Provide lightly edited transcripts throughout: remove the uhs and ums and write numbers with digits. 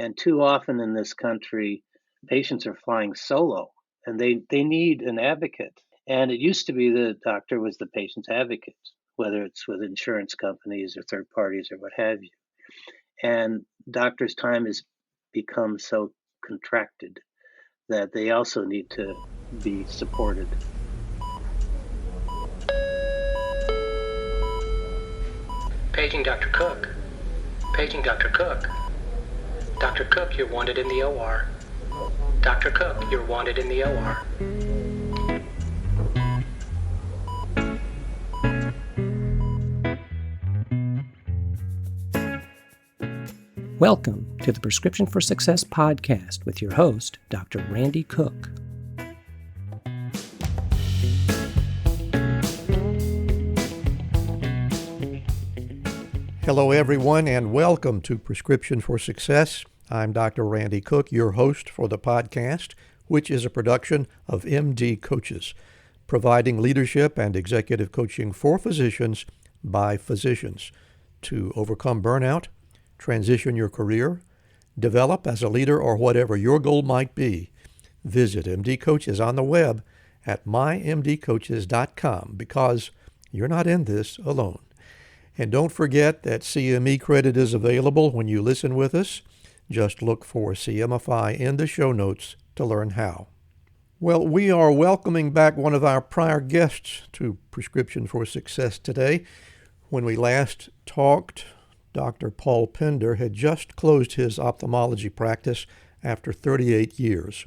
And too often in this country, patients are flying solo and they need an advocate. And it used to be the doctor was the patient's advocate, whether it's with insurance companies or third parties or what have you. And doctors' time has become so contracted that they also need to be supported. Paging Dr. Cook. Paging Dr. Cook. Dr. Cook, you're wanted in the OR. Dr. Cook, you're wanted in the OR. Welcome to the Prescription for Success podcast with your host, Dr. Randy Cook. Hello, everyone, and welcome to Prescription for Success. I'm Dr. Randy Cook, your host for the podcast, which is a production of MD Coaches, providing leadership and executive coaching for physicians by physicians to overcome burnout, transition your career, develop as a leader, or whatever your goal might be. Visit MD Coaches on the web at mymdcoaches.com because you're not in this alone. And don't forget that CME credit is available when you listen with us. Just look for CMFI in the show notes to learn how. Well, we are welcoming back one of our prior guests to Prescription for Success today. When we last talked, Dr. Paul Pender had just closed his ophthalmology practice after 38 years.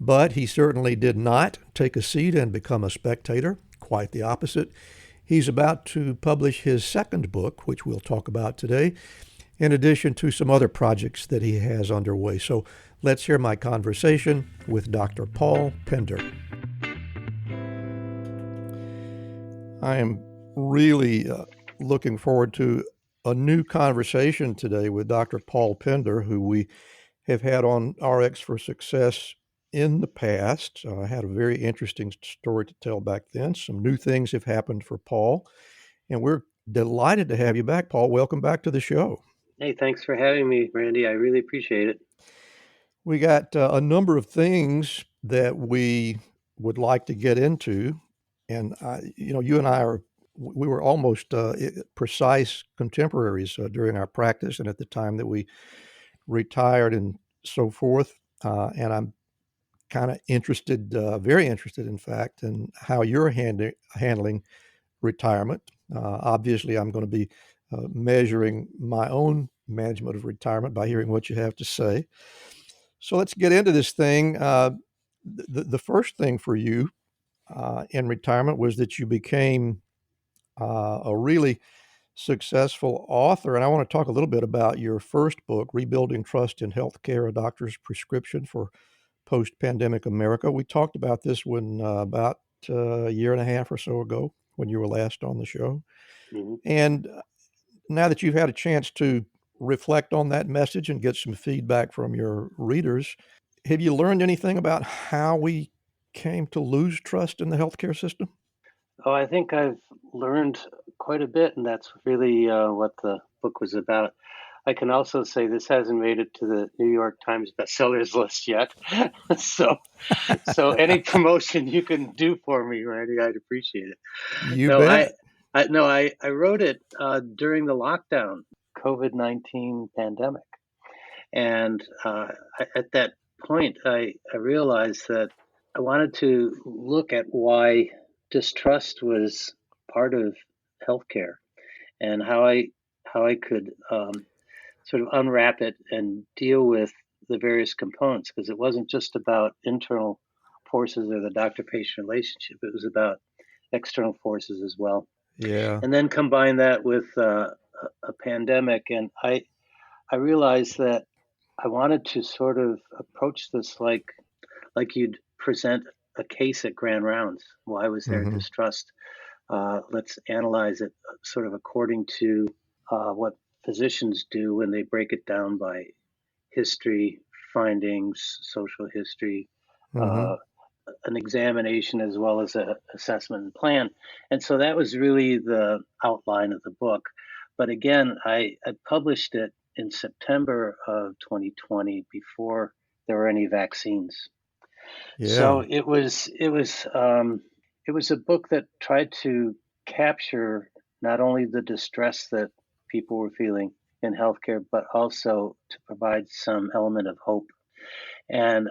But he certainly did not take a seat and become a spectator, quite the opposite. He's about to publish his second book, which we'll talk about today, in addition to some other projects that he has underway. So let's hear my conversation with Dr. Paul Pender. I am really looking forward to a new conversation today with Dr. Paul Pender, who we have had on RX for Success in the past. I had a very interesting story to tell back then. Some new things have happened for Paul, and we're delighted to have you back, Paul. Welcome back to the show. Hey, thanks for having me, Randy. I really appreciate it. We got a number of things that we would like to get into, and you and I we were almost precise contemporaries during our practice and at the time that we retired and so forth. And I'm kind of interested, very interested, in fact, in how you're handling retirement. Obviously, I'm going to be measuring my own management of retirement by hearing what you have to say. So let's get into this thing. The first thing for you in retirement was that you became a really successful author. And I want to talk a little bit about your first book, Rebuilding Trust in Healthcare, A Doctor's Prescription for Post-Pandemic America. We talked about this one about a year and a half or so ago when you were last on the show. Mm-hmm. And now that you've had a chance to reflect on that message and get some feedback from your readers, have you learned anything about how we came to lose trust in the healthcare system? Oh, I think I've learned quite a bit, and that's really what the book was about. I can also say this hasn't made it to the New York Times bestsellers list yet. so any promotion you can do for me, Randy, I'd appreciate it. You bet. I wrote it during the lockdown, COVID-19 pandemic. And at that point, I realized that I wanted to look at why distrust was part of healthcare and how I could sort of unwrap it and deal with the various components, because it wasn't just about internal forces or the doctor-patient relationship. It was about external forces as well. Yeah. And then combine that with a pandemic. And I realized that I wanted to sort of approach this like you'd present a case at grand rounds. Why was there distrust? Let's analyze it sort of according to what physicians do when they break it down by history, findings, social history, an examination, as well as an assessment and plan. And so that was really the outline of the book. But again, I published it in September of 2020 before there were any vaccines. So Yeah. it was a book that tried to capture not only the distress that people were feeling in healthcare, but also to provide some element of hope. And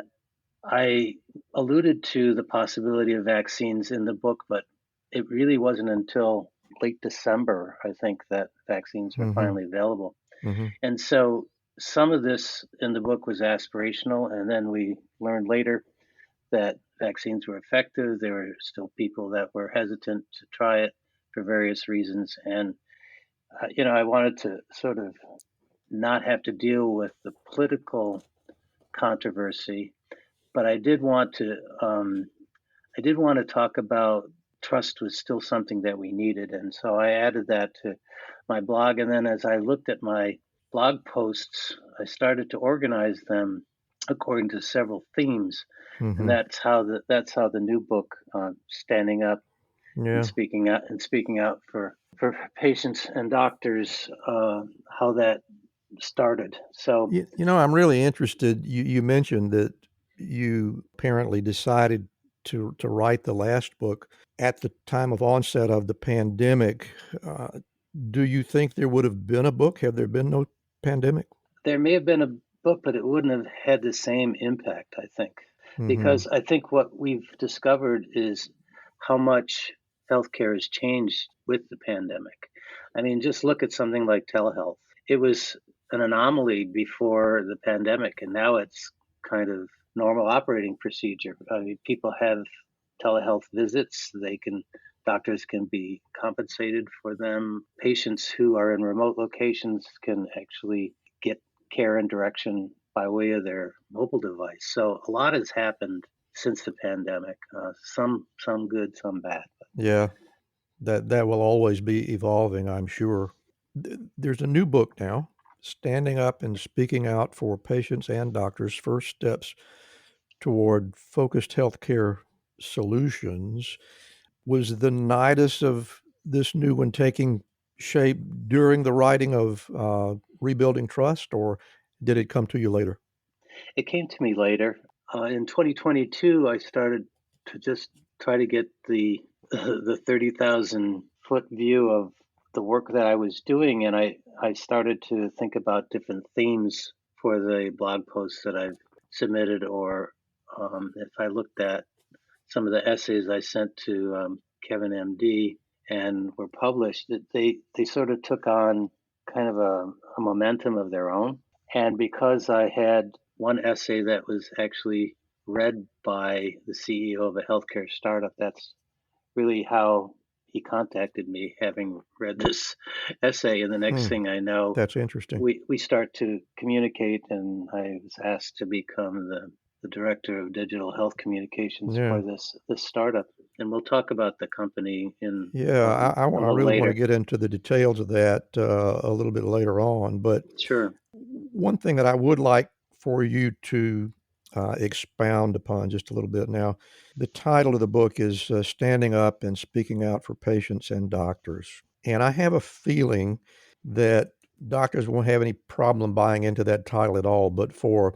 I alluded to the possibility of vaccines in the book, but it really wasn't until late December, I think, that vaccines were Mm-hmm. finally available. Mm-hmm. And so some of this in the book was aspirational, and then we learned later that vaccines were effective. There were still people that were hesitant to try it for various reasons. And, I wanted to sort of not have to deal with the political controversy, but I did want to talk about trust was still something that we needed. And so I added that to my blog. And then as I looked at my blog posts, I started to organize them according to several themes. And Mm-hmm. that's how the new book, Standing Up Yeah. and speaking out for patients and doctors, how that started. So I'm really interested. You mentioned that you apparently decided to write the last book at the time of onset of the pandemic. Uh, do you think there would have been a book had there been no pandemic? there may have been a book, but it wouldn't have had the same impact, I think, Mm-hmm. because I think what we've discovered is how much healthcare has changed with the pandemic. I mean, just look at something like telehealth. It was an anomaly before the pandemic, and now it's kind of normal operating procedure. I mean, people have telehealth visits. Doctors can be compensated for them. Patients who are in remote locations can actually get care and direction by way of their mobile device. So a lot has happened since the pandemic. Some good, some bad. Yeah, that will always be evolving, I'm sure. There's a new book now, Standing Up and Speaking Out for Patients and Doctors: First Steps Toward Focused Healthcare Solutions. Was the nidus of this new one taking shape during the writing of Rebuilding Trust, or did it come to you later? It came to me later. In 2022, I started to just try to get the the 30,000-foot view of the work that I was doing, and I started to think about different themes for the blog posts that I've submitted, or if I looked at some of the essays I sent to Kevin MD and were published, that they sort of took on kind of a momentum of their own. And because I had one essay that was actually read by the CEO of a healthcare startup, that's really how he contacted me, having read this essay. And the next Hmm, thing I know, that's interesting. we start to communicate, and I was asked to become the director of digital health communications Yeah. for this startup. And we'll talk about the company in Yeah, a I little really want to later. get into the details of that a little bit later on. But Sure. one thing that I would like for you to expound upon just a little bit now, the title of the book is Standing Up and Speaking Out for Patients and Doctors. And I have a feeling that doctors won't have any problem buying into that title at all. But for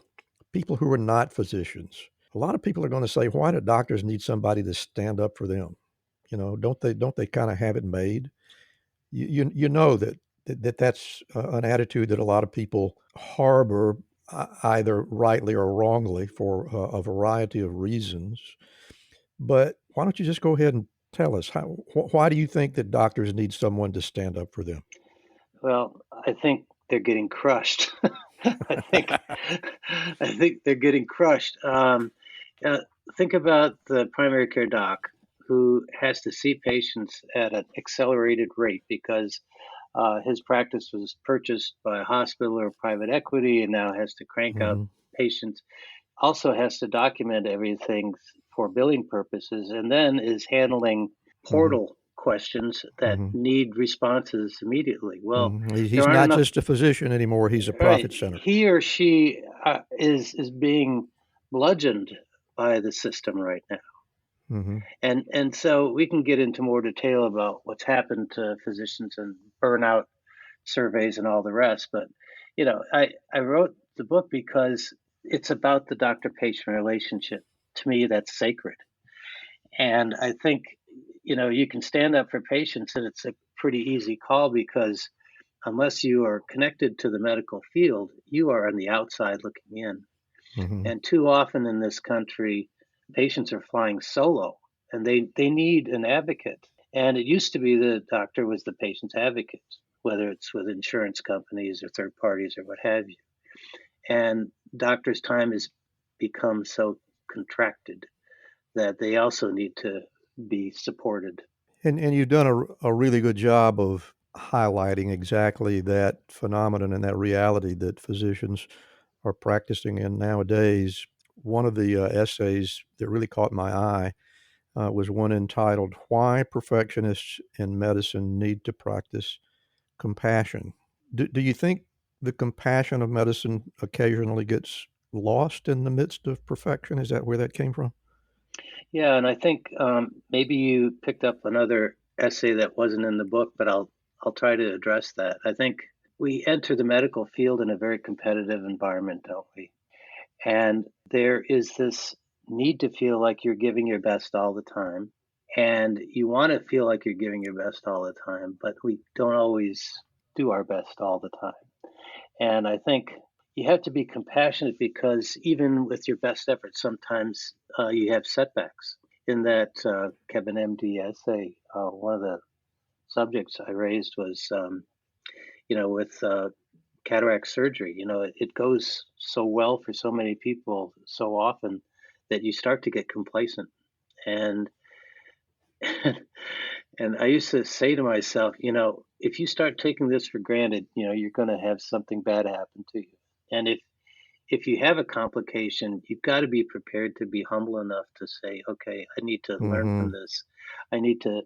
people who are not physicians, a lot of people are going to say, why do doctors need somebody to stand up for them? Don't they kind of have it made? You know that's an attitude that a lot of people harbor, either rightly or wrongly, for a variety of reasons. But why don't you just go ahead and tell us why do you think that doctors need someone to stand up for them? Well, I think they're getting crushed. I think I think they're getting crushed. Uh, think about the primary care doc who has to see patients at an accelerated rate because his practice was purchased by a hospital or private equity and now has to crank out Hmm. patients. Also has to document everything for billing purposes, and then is handling Hmm. portal questions that Hmm. need responses immediately. Well, Hmm. there He's aren't not enough. just a physician anymore; he's a Right, profit center. he or she is being bludgeoned by the system right now. Hmm. And so we can get into more detail about what's happened to physicians and burnout surveys and all the rest. But I wrote the book because it's about the doctor-patient relationship. To me, that's sacred. And I think, you can stand up for patients and it's a pretty easy call because unless you are connected to the medical field, you are on the outside looking in. Mm-hmm. And too often in this country, patients are flying solo and they need an advocate. And it used to be the doctor was the patient's advocate, whether it's with insurance companies or third parties or what have you. And doctors' time has become so contracted that they also need to be supported. And you've done a really good job of highlighting exactly that phenomenon and that reality that physicians are practicing in nowadays. One of the essays that really caught my eye was one entitled "Why Perfectionists in Medicine Need to Practice Compassion." Do you think the compassion of medicine occasionally gets lost in the midst of perfection? Is that where that came from? Yeah, and I think maybe you picked up another essay that wasn't in the book, but I'll try to address that. I think we enter the medical field in a very competitive environment, don't we? And there is this need to feel like you're giving your best all the time. And you want to feel like you're giving your best all the time, but we don't always do our best all the time. And I think you have to be compassionate because even with your best efforts, sometimes you have setbacks. In that Kevin MD essay, one of the subjects I raised was, with cataract surgery. It goes so well for so many people so often that you start to get complacent. And and I used to say to myself, if you start taking this for granted, you're going to have something bad happen to you. And if you have a complication, you've got to be prepared to be humble enough to say, okay, I need to learn Mm-hmm. from this. I need to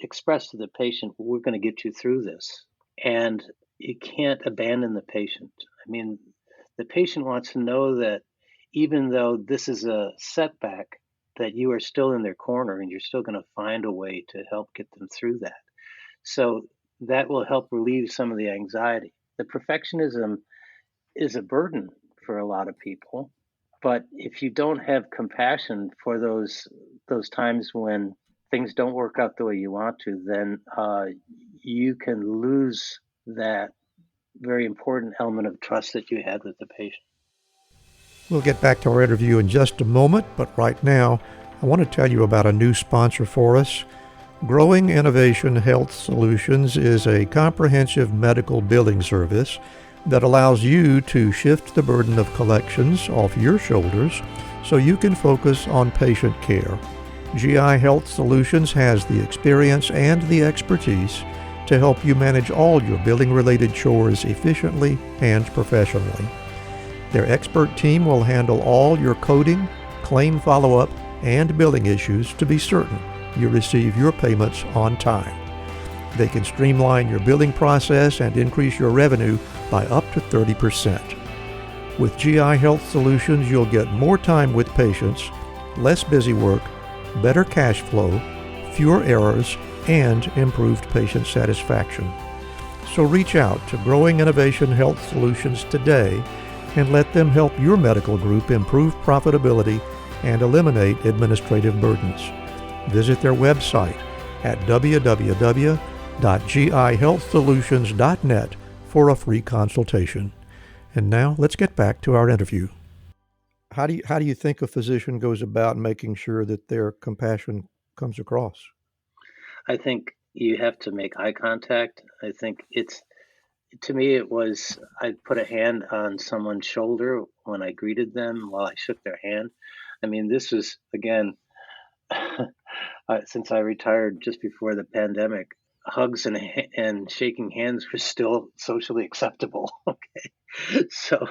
express to the patient, we're going to get you through this. And you can't abandon the patient. I mean, the patient wants to know that even though this is a setback, that you are still in their corner and you're still going to find a way to help get them through that. So that will help relieve some of the anxiety. The perfectionism is a burden for a lot of people, but if you don't have compassion for those times when things don't work out the way you want to, then you can lose that very important element of trust that you had with the patient. We'll get back to our interview in just a moment, but right now, I want to tell you about a new sponsor for us. Growing Innovation Health Solutions is a comprehensive medical billing service that allows you to shift the burden of collections off your shoulders so you can focus on patient care. GI Health Solutions has the experience and the expertise to help you manage all your billing-related chores efficiently and professionally. Their expert team will handle all your coding, claim follow-up, and billing issues to be certain you receive your payments on time. They can streamline your billing process and increase your revenue by up to 30%. With GI Health Solutions, you'll get more time with patients, less busy work, better cash flow, fewer errors, and improved patient satisfaction. So reach out to Growing Innovation Health Solutions today and let them help your medical group improve profitability and eliminate administrative burdens. Visit their website at www.gihealthsolutions.net for a free consultation. And now let's get back to our interview. How do you think a physician goes about making sure that their compassion comes across? I think you have to make eye contact. I think to me, it was I put a hand on someone's shoulder when I greeted them while I shook their hand. I mean, this was, again, since I retired just before the pandemic, hugs and shaking hands were still socially acceptable. Okay, so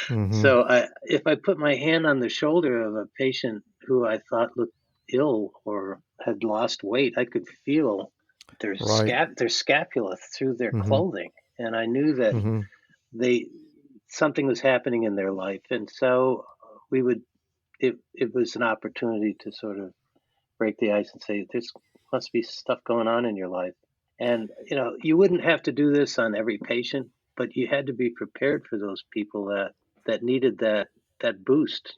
Mm-hmm. if I put my hand on the shoulder of a patient who I thought looked ill or had lost weight, I could feel their Right. their scapula through their Mm-hmm. clothing, and I knew that Mm-hmm. they something was happening in their life, and so we would it was an opportunity to sort of break the ice and say there's must be stuff going on in your life. And you wouldn't have to do this on every patient, but you had to be prepared for those people that needed that boost,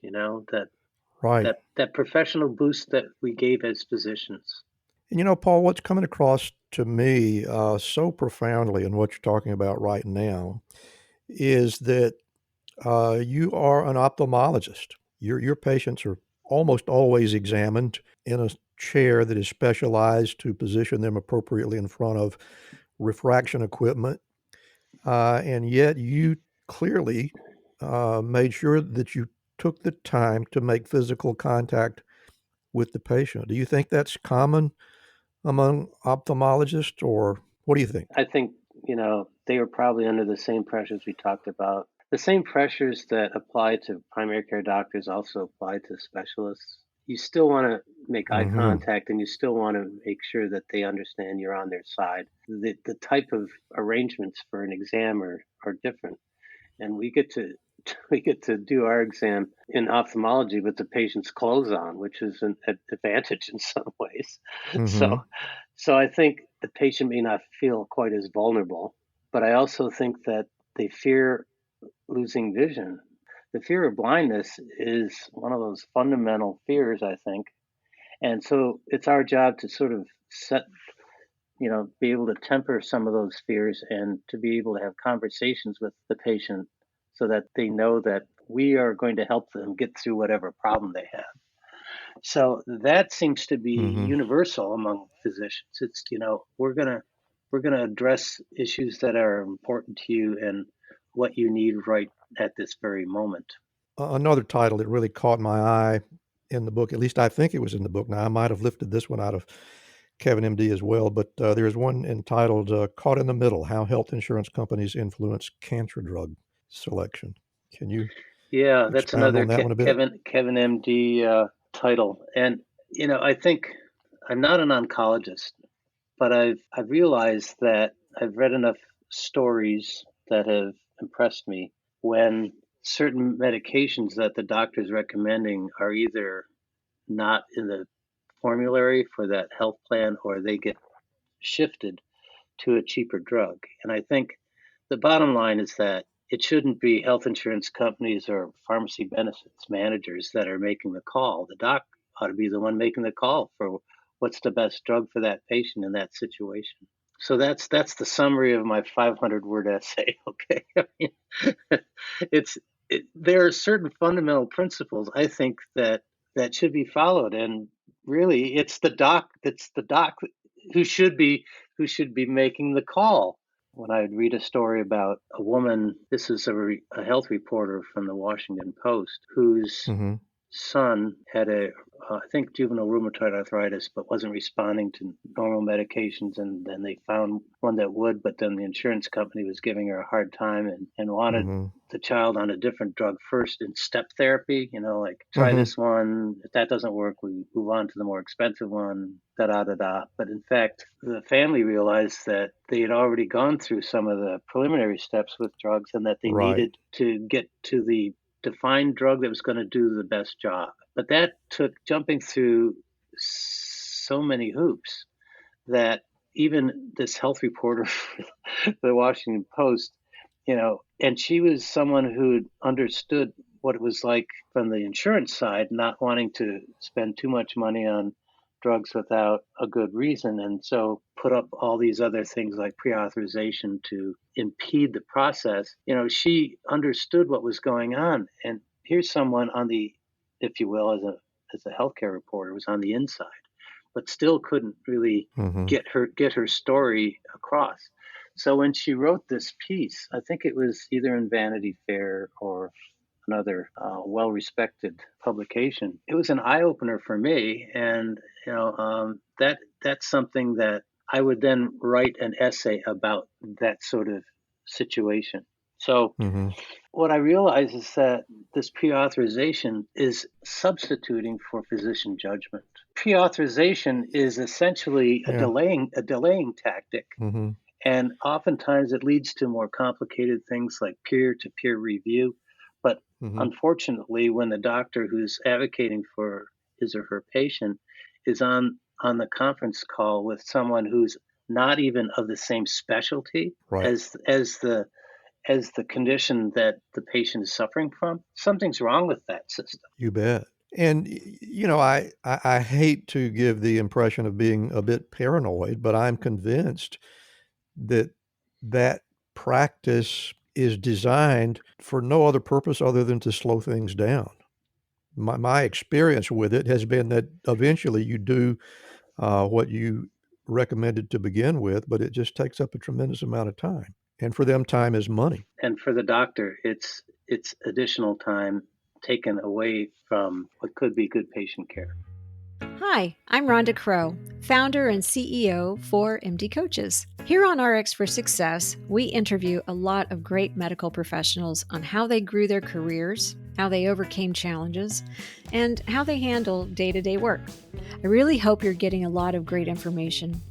Right. that professional boost that we gave as physicians. And Paul, what's coming across to me so profoundly in what you're talking about right now is that you are an ophthalmologist. Your patients are almost always examined in a chair that is specialized to position them appropriately in front of refraction equipment. And yet you clearly made sure that you took the time to make physical contact with the patient. Do you think that's common among ophthalmologists, or what do you think? I think, they were probably under the same pressures we talked about. The same pressures that apply to primary care doctors also apply to specialists. You still want to make eye Mm-hmm. contact, and you still want to make sure that they understand you're on their side. The type of arrangements for an exam are different. And we get to do our exam in ophthalmology with the patient's clothes on, which is an advantage in some ways. Mm-hmm. So I think the patient may not feel quite as vulnerable, but I also think that they fear losing vision. The fear of blindness is one of those fundamental fears, I think. And so it's our job to sort of be able to temper some of those fears and to be able to have conversations with the patient so that they know that we are going to help them get through whatever problem they have. So that seems to be Mm-hmm. universal among physicians. It's, we're going to address issues that are important to you and what you need right at this very moment. Another title that really caught my eye in the book, at least I think it was in the book. Now, I might have lifted this one out of Kevin MD as well, but there's one entitled Caught in the Middle, How Health Insurance Companies Influence Cancer Drug Selection. Can you Yeah, that's expound another on that one a bit? Kevin MD title. And I think I'm not an oncologist, but I've realized that I've read enough stories that have impressed me when certain medications that the doctor's recommending are either not in the formulary for that health plan or they get shifted to a cheaper drug. And I think the bottom line is that it shouldn't be health insurance companies or pharmacy benefits managers that are making the call. The doc ought to be the one making the call for what's the best drug for that patient in that situation. So that's the summary of my 500-word essay. Okay, there are certain fundamental principles I think that should be followed, and really it's the doc who should be making the call. When I would read a story about a woman, this is a health reporter from the Washington Post, whose Mm-hmm. son had I think juvenile rheumatoid arthritis, but wasn't responding to normal medications. And then they found one that would, but then the insurance company was giving her a hard time and wanted Mm-hmm. the child on a different drug first in step therapy, like try Mm-hmm. this one. If that doesn't work, we move on to the more expensive one, da da da da. But in fact, the family realized that they had already gone through some of the preliminary steps with drugs and that they Right. needed to get to the defined drug that was going to do the best job. But that took jumping through so many hoops that even this health reporter for the Washington Post, and she was someone who understood what it was like from the insurance side, not wanting to spend too much money on drugs without a good reason, and so put up all these other things like pre-authorization to impede the process. She understood what was going on, and here's someone on the, if you will, as a healthcare reporter, was on the inside, but still couldn't really Mm-hmm. get her story across. So when she wrote this piece, I think it was either in Vanity Fair or another well-respected publication. It was an eye-opener for me, and that's something that I would then write an essay about that sort of situation. So Mm-hmm. what I realize is that this pre-authorization is substituting for physician judgment. Pre-authorization is essentially a Yeah. delaying tactic, Mm-hmm. and oftentimes it leads to more complicated things like peer-to-peer review. But Mm-hmm. unfortunately, when the doctor who's advocating for his or her patient is on the conference call with someone who's not even of the same specialty Right. as the as the condition that the patient is suffering from, something's wrong with that system. You bet. And, I hate to give the impression of being a bit paranoid, but I'm convinced that that practice is designed for no other purpose other than to slow things down. My experience with it has been that eventually you do what you recommended to begin with, but it just takes up a tremendous amount of time. And for them, time is money. And for the doctor, it's additional time taken away from what could be good patient care. Hi, I'm Rhonda Crow, founder and CEO for MD Coaches. Here on RX for Success, we interview a lot of great medical professionals on how they grew their careers, how they overcame challenges, and how they handle day-to-day work. I really hope you're getting a lot of great information.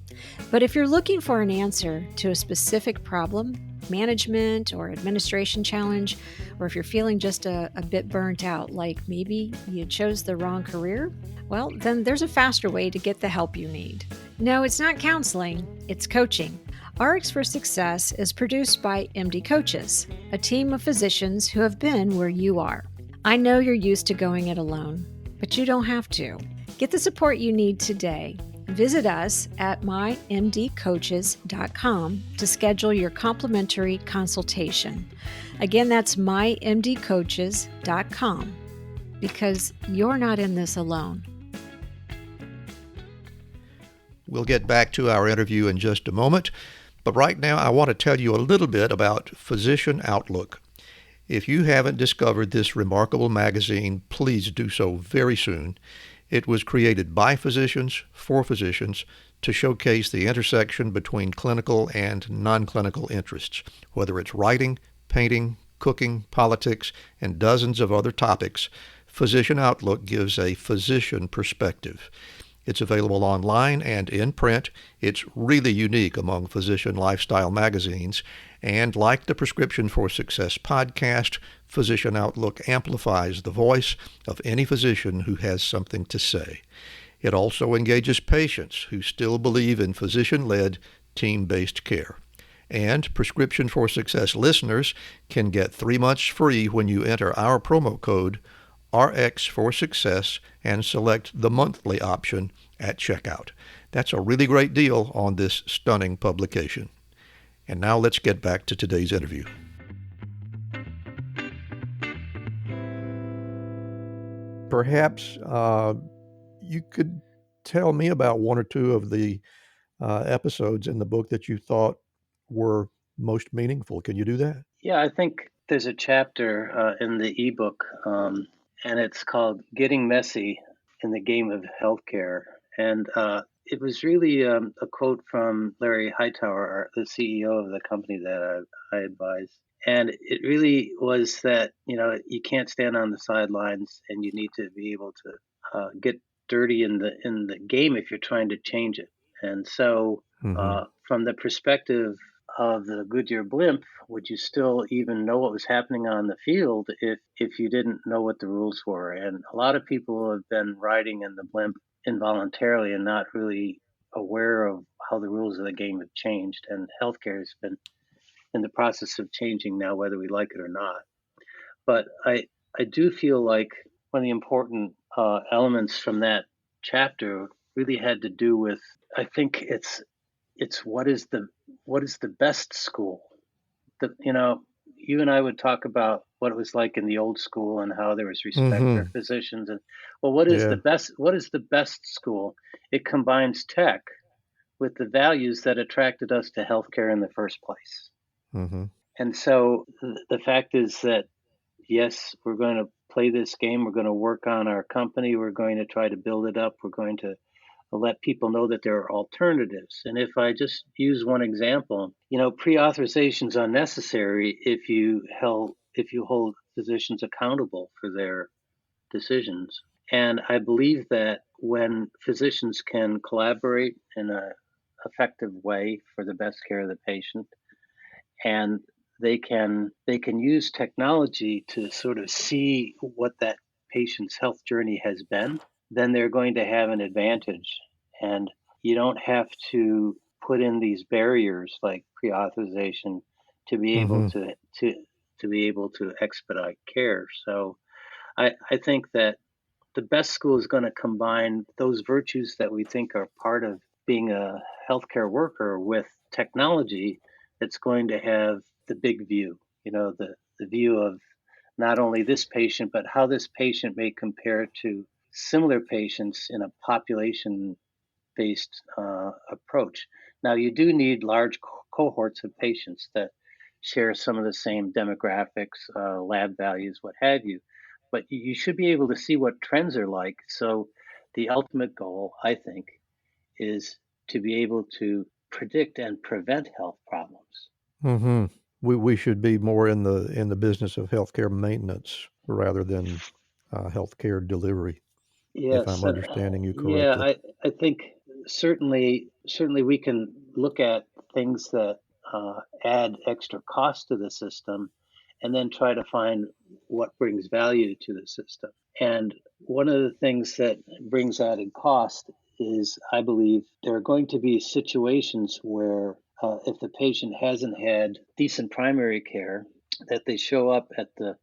But if you're looking for an answer to a specific problem, management or administration challenge, or if you're feeling just a bit burnt out, like maybe you chose the wrong career, well, then there's a faster way to get the help you need. No, it's not counseling, it's coaching. RX for Success is produced by MD Coaches, a team of physicians who have been where you are. I know you're used to going it alone, but you don't have to. Get the support you need today. Visit us at mymdcoaches.com to schedule your complimentary consultation. Again, that's mymdcoaches.com, because you're not in this alone. We'll get back to our interview in just a moment, but right now I want to tell you a little bit about Physician Outlook. If you haven't discovered this remarkable magazine, please do so very soon. It was created by physicians, for physicians, to showcase the intersection between clinical and non-clinical interests. Whether it's writing, painting, cooking, politics, and dozens of other topics, Physician Outlook gives a physician perspective. It's available online and in print. It's really unique among physician lifestyle magazines. And like the Prescription for Success podcast, Physician Outlook amplifies the voice of any physician who has something to say. It also engages patients who still believe in physician-led, team-based care. And Prescription for Success listeners can get 3 months free when you enter our promo code RX for Success and select the monthly option at checkout. That's a really great deal on this stunning publication. And now let's get back to today's interview. Perhaps you could tell me about one or two of the episodes in the book that you thought were most meaningful. Can you do that? Yeah, I think there's a chapter in the ebook, and it's called Getting Messy in the Game of Healthcare. And it was really a quote from Larry Hightower, the CEO of the company that I advise. And it really was that, you can't stand on the sidelines, and you need to be able to get dirty in the game if you're trying to change it. And so from the perspective of the Goodyear blimp, would you still even know what was happening on the field if you didn't know what the rules were? And a lot of people have been riding in the blimp involuntarily and not really aware of how the rules of the game have changed. And healthcare has been in the process of changing now, whether we like it or not. But I do feel like one of the important elements from that chapter really had to do with, I think it's what is the best school. You and I would talk about what it was like in the old school and how there was respect for physicians. And what is the best school? It combines tech with the values that attracted us to healthcare in the first place. And so the fact is that, yes, we're going to play this game. We're going to work on our company. We're going to try to build it up. We're going to let people know that there are alternatives. And if I just use one example, pre-authorization is unnecessary if you hold physicians accountable for their decisions. And I believe that when physicians can collaborate in an effective way for the best care of the patient, and they can use technology to sort of see what that patient's health journey has been, then they're going to have an advantage. And you don't have to put in these barriers like pre-authorization to be able Mm-hmm. to be able to expedite care. So I think that the best school is going to combine those virtues that we think are part of being a healthcare worker with technology that's going to have the big view, the view of not only this patient, but how this patient may compare to similar patients in a population based approach. Now, you do need large cohorts of patients that share some of the same demographics, lab values, what have you, but you should be able to see what trends are like. So, the ultimate goal, I think, is to be able to predict and prevent health problems. Mm-hmm. We should be more in the business of healthcare maintenance rather than healthcare delivery, if I'm Yes, understanding you yeah, correctly. I think certainly we can look at things that add extra cost to the system, and then try to find what brings value to the system. And one of the things that brings added cost is, I believe, there are going to be situations where if the patient hasn't had decent primary care, that they show up at the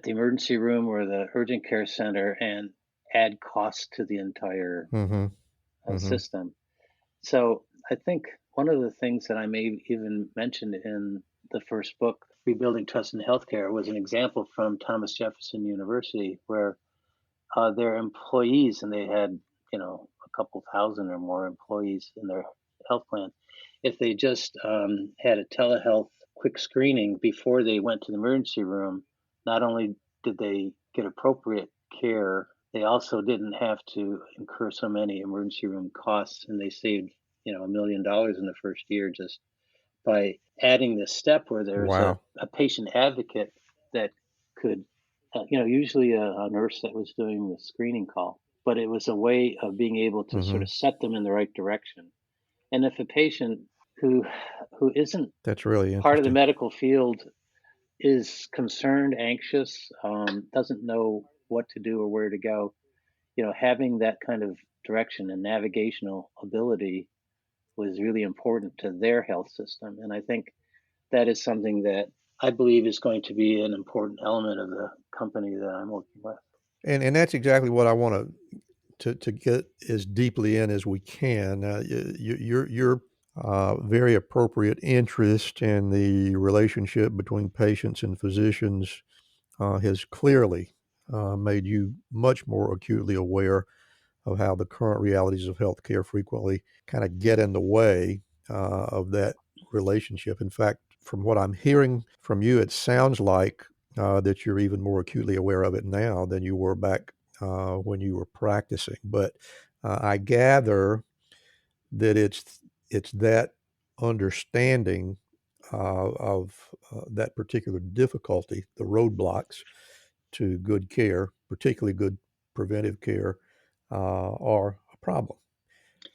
emergency room or the urgent care center and add cost to the entire Mm-hmm. Mm-hmm. system. So I think one of the things that I may even mention in the first book, Rebuilding Trust in Healthcare, was an example from Thomas Jefferson University where their employees, and they had, a couple thousand or more employees in their health plan, if they just had a telehealth quick screening before they went to the emergency room, not only did they get appropriate care, they also didn't have to incur so many emergency room costs, and they saved, $1 million in the first year just by adding this step where there's Wow. a patient advocate that could, usually a nurse that was doing the screening call, but it was a way of being able to sort Mm-hmm. of set them in the right direction. And if a patient who who isn't That's really part of the interesting. medical field is concerned, anxious, doesn't know what to do or where to go, having that kind of direction and navigational ability was really important to their health system. And I think that is something that I believe is going to be an important element of the company that I'm working with. And that's exactly what I want to get as deeply in as we can. Your very appropriate interest in the relationship between patients and physicians has clearly made you much more acutely aware of how the current realities of healthcare frequently kind of get in the way of that relationship. In fact, from what I'm hearing from you, it sounds like that you're even more acutely aware of it now than you were back when you were practicing. But I gather that it's that understanding of that particular difficulty, the roadblocks to good care, particularly good preventive care, are a problem.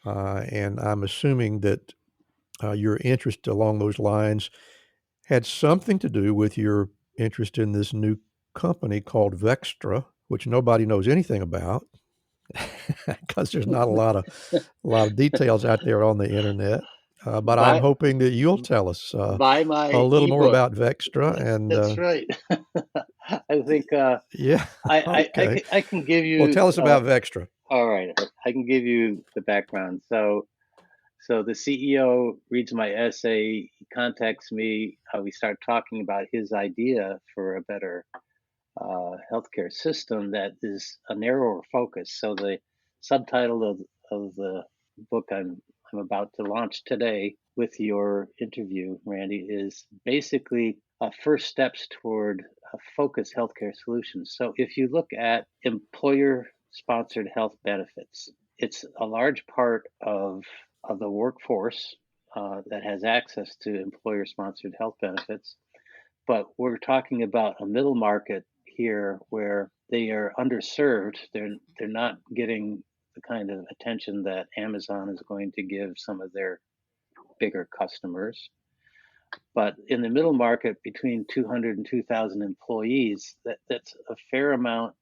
And I'm assuming that your interest along those lines had something to do with your interest in this new company called Vextra, which nobody knows anything about because there's not a lot of details out there on the internet. But I'm Buy hoping that you'll tell us buy a my little more ebook. about Vextra. And That's right. I think yeah, okay. I can give Well, you tell us about Vextra. all right. I can give you the background. So the CEO reads my essay, he contacts me, we start talking about his idea for a better healthcare system that is a narrower focus. So the subtitle of the book I'm about to launch today with your interview, Randy, is basically first steps toward focused healthcare solutions. So if you look at employer sponsored health benefits, it's a large part of the workforce that has access to employer sponsored health benefits. But we're talking about a middle market here where they are underserved. They're not getting the kind of attention that Amazon is going to give some of their bigger customers. But in the middle market, between 200 and 2,000 employees, that's a fair amount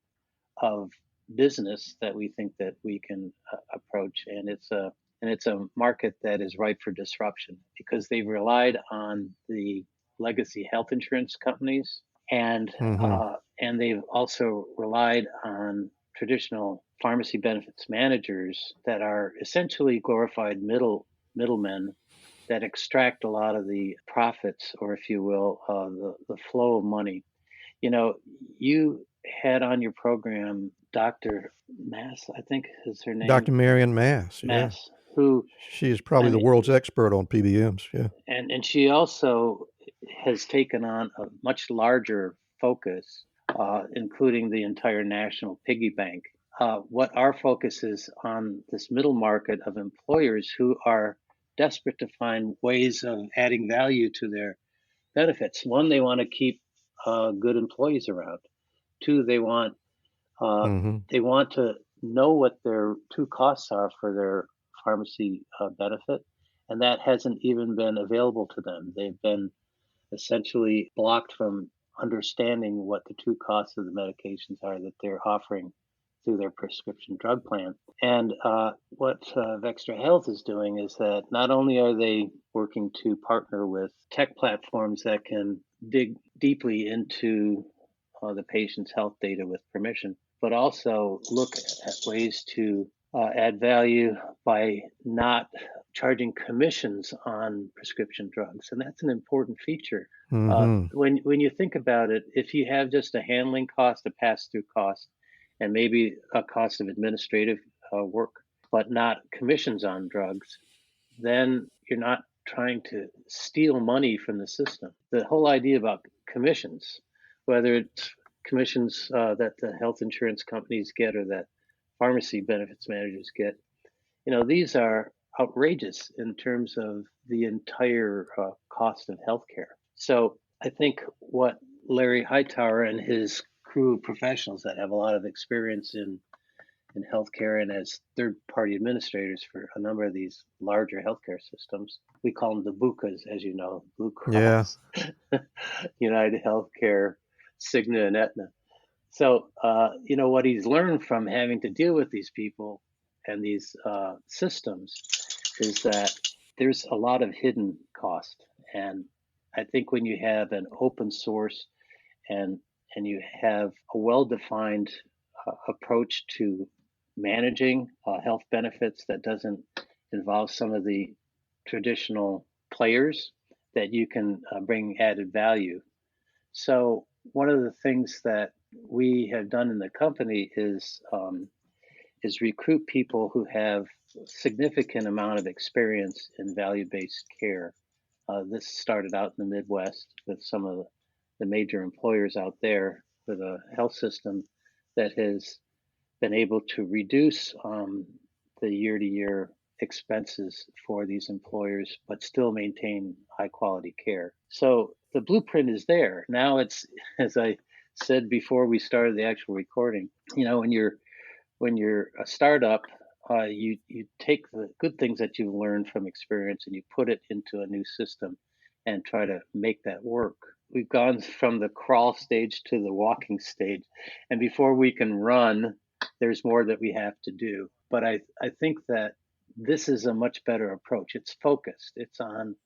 of business that we think that we can approach, and it's a market that is ripe for disruption because they've relied on the legacy health insurance companies, and Mm-hmm. and they've also relied on traditional pharmacy benefits managers that are essentially glorified middlemen that extract a lot of the profits, or if you will, the flow of money. You know, you had on your program Dr. Mass, I think is her name, Dr. Marion Mass, yeah. Mass, who, She is I probably the mean, world's expert on PBMs, yeah. and she also has taken on a much larger focus, including the entire national piggy bank. What our focus is on this middle market of employers who are desperate to find ways of adding value to their benefits. One, they want to keep good employees around. Two, uh, Mm-hmm. they want to know what their true costs are for their pharmacy benefit, and that hasn't even been available to them. They've been essentially blocked from understanding what the true costs of the medications are that they're offering through their prescription drug plan. And what Vextra Health is doing is that not only are they working to partner with tech platforms that can dig deeply into the patient's health data with permission, but also look at ways to add value by not charging commissions on prescription drugs, and that's an important feature. Mm-hmm. When you think about it, if you have just a handling cost, a pass-through cost, and maybe a cost of administrative work, but not commissions on drugs, then you're not trying to steal money from the system. The whole idea about commissions, whether it's commissions that the health insurance companies get or that pharmacy benefits managers get, these are outrageous in terms of the entire cost of healthcare. So I think what Larry Hightower and his crew of professionals that have a lot of experience in healthcare and as third-party administrators for a number of these larger healthcare systems. We call them the BUCAs, as you know, Blue Yeah. Cross, United Healthcare, Cigna, and Aetna. So, what he's learned from having to deal with these people and these systems is that there's a lot of hidden cost. And I think when you have an open source and you have a well-defined approach to managing health benefits that doesn't involve some of the traditional players, that you can bring added value. So one of the things that we have done in the company is recruit people who have significant amount of experience in value-based care. This started out in the Midwest with some of the major employers out there with a health system that has been able to reduce the year-to-year expenses for these employers, but still maintain high quality care. So the blueprint is there. Now it's, as I said before we started the actual recording, when you're a startup, you take the good things that you've learned from experience and you put it into a new system and try to make that work. We've gone from the crawl stage to the walking stage, and before we can run, there's more that we have to do. But I think that this is a much better approach. It's focused. It's on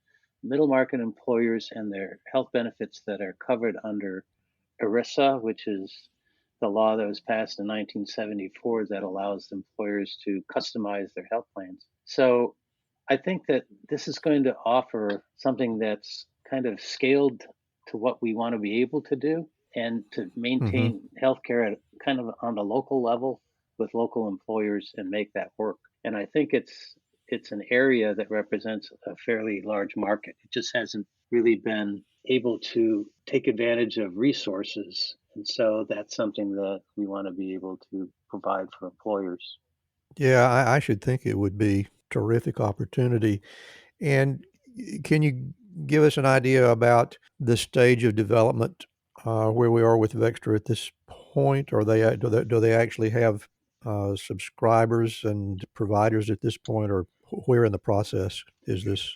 middle market employers and their health benefits that are covered under ERISA, which is the law that was passed in 1974 that allows employers to customize their health plans. So I think that this is going to offer something that's kind of scaled to what we want to be able to do and to maintain healthcare at kind of on the local level with local employers and make that work. And I think it's an area that represents a fairly large market. It just hasn't really been able to take advantage of resources. And so that's something that we want to be able to provide for employers. Yeah, I should think it would be terrific opportunity. And can you give us an idea about the stage of development where we are with Vextra at this point? Are they do they actually have subscribers and providers at this point, or where in the process is this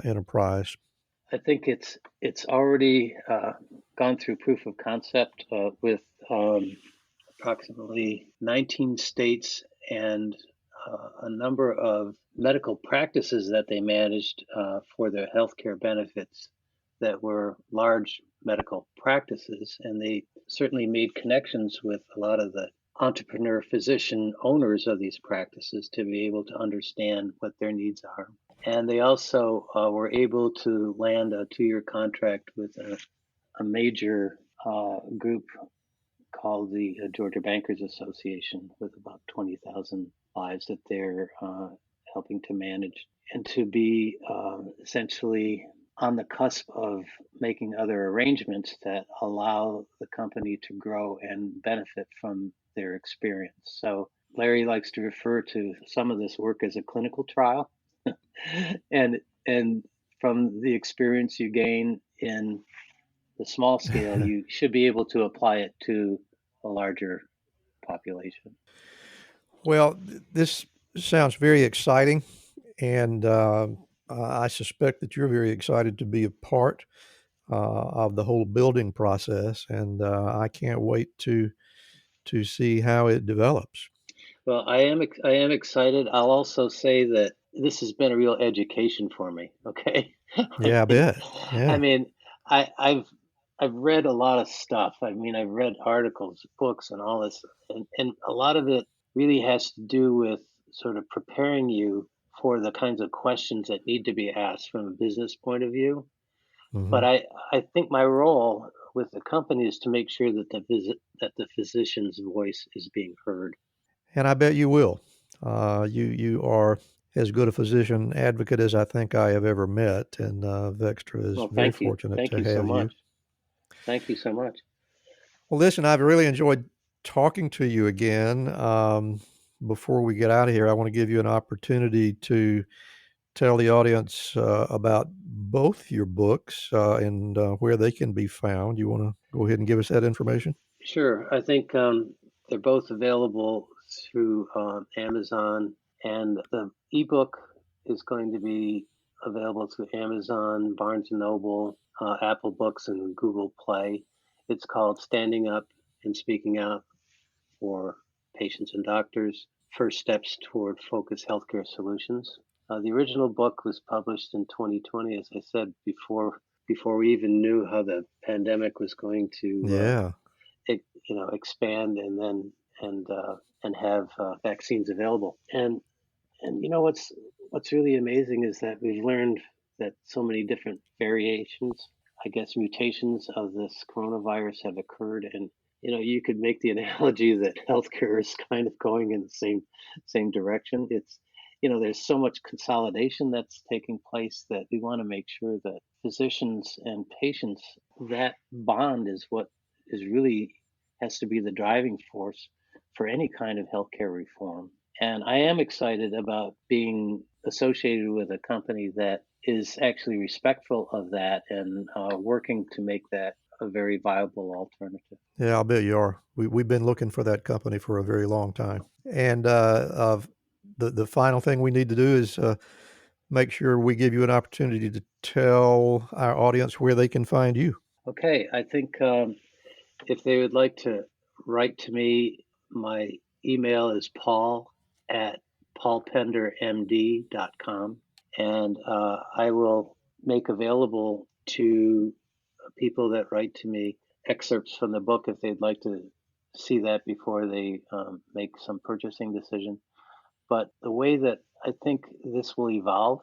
enterprise? I think it's already gone through proof of concept with approximately 19 states and a number of medical practices that they managed for their healthcare benefits that were large medical practices, and they certainly made connections with a lot of the entrepreneur physician owners of these practices to be able to understand what their needs are. And they also were able to land a 2-year contract with a major group called the Georgia Bankers Association, with about 20,000 lives that they're helping to manage, and to be essentially on the cusp of making other arrangements that allow the company to grow and benefit from their experience. So Larry likes to refer to some of this work as a clinical trial. and from the experience you gain in the small scale, you should be able to apply it to a larger population. Well, this sounds very exciting, and I suspect that you're very excited to be a part of the whole building process, and I can't wait to see how it develops. Well, I am excited. I'll also say that this has been a real education for me. Okay. Yeah, I bet. Yeah. I mean, I've read a lot of stuff. I mean, I've read articles, books, and all this, and a lot of it really has to do with sort of preparing you for the kinds of questions that need to be asked from a business point of view. Mm-hmm. But I think my role with the company is to make sure that the physician's voice is being heard. And I bet you will. You are as good a physician advocate as I think I have ever met, and Vextra is very fortunate Thank to you have so you. much. Thank you so much. Well, listen, I've really enjoyed talking to you again. Before we get out of here, I want to give you an opportunity to tell the audience about both your books and where they can be found. You want to go ahead and give us that information? Sure. I think they're both available through Amazon, and the ebook is going to be available through Amazon, Barnes & Noble, Apple Books, and Google Play. It's called Standing Up and Speaking Out for Patients and Doctors, First Steps Toward Focused Healthcare Solutions. The original book was published in 2020, as I said, before we even knew how the pandemic was going to expand and have vaccines available. And you know what's really amazing is that we've learned that so many different variations, I guess mutations of this coronavirus have occurred, and you could make the analogy that healthcare is kind of going in the same direction. It's there's so much consolidation that's taking place that we want to make sure that physicians and patients, that bond is what is really has to be the driving force for any kind of healthcare reform. And I am excited about being associated with a company that is actually respectful of that and working to make that a very viable alternative. Yeah, I'll bet you are. We've been looking for that company for a very long time. And the final thing we need to do is make sure we give you an opportunity to tell our audience where they can find you. Okay, I think if they would like to write to me, my email is paul@paulpendermd.com, and I will make available to people that write to me excerpts from the book if they'd like to see that before they make some purchasing decision. But the way that I think this will evolve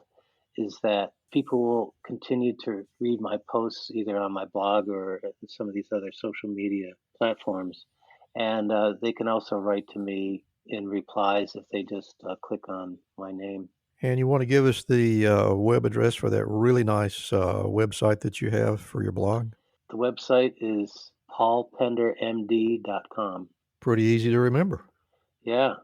is that people will continue to read my posts either on my blog or some of these other social media platforms. And they can also write to me in replies if they just click on my name. And you want to give us the web address for that really nice website that you have for your blog? The website is paulpendermd.com. Pretty easy to remember. Yeah.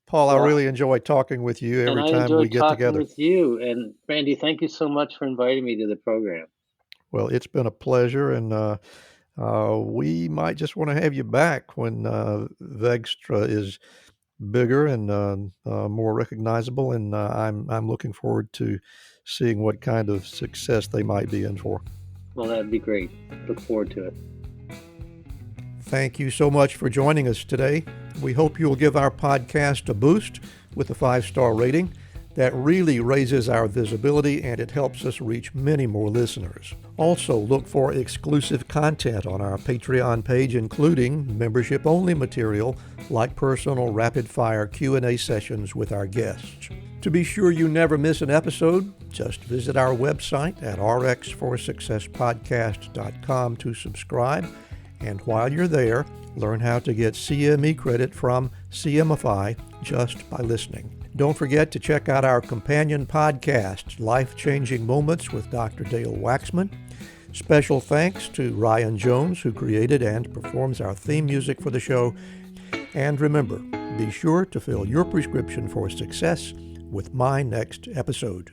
Paul, I really enjoy talking with you every time we get together. And I enjoy talking with you. And Randy, thank you so much for inviting me to the program. Well, it's been a pleasure, and we might just want to have you back when Vextra is bigger and more recognizable, and I'm looking forward to seeing what kind of success they might be in for. Well, that'd be great. Look forward to it. Thank you so much for joining us today. We hope you'll give our podcast a boost with a 5-star rating. That really raises our visibility and it helps us reach many more listeners. Also, look for exclusive content on our Patreon page, including membership-only material like personal rapid-fire Q&A sessions with our guests. To be sure you never miss an episode, just visit our website at rxforsuccesspodcast.com to subscribe. And while you're there, learn how to get CME credit from CMify just by listening. Don't forget to check out our companion podcast, Life-Changing Moments with Dr. Dale Waxman. Special thanks to Ryan Jones, who created and performs our theme music for the show. And remember, be sure to fill your prescription for success with my next episode.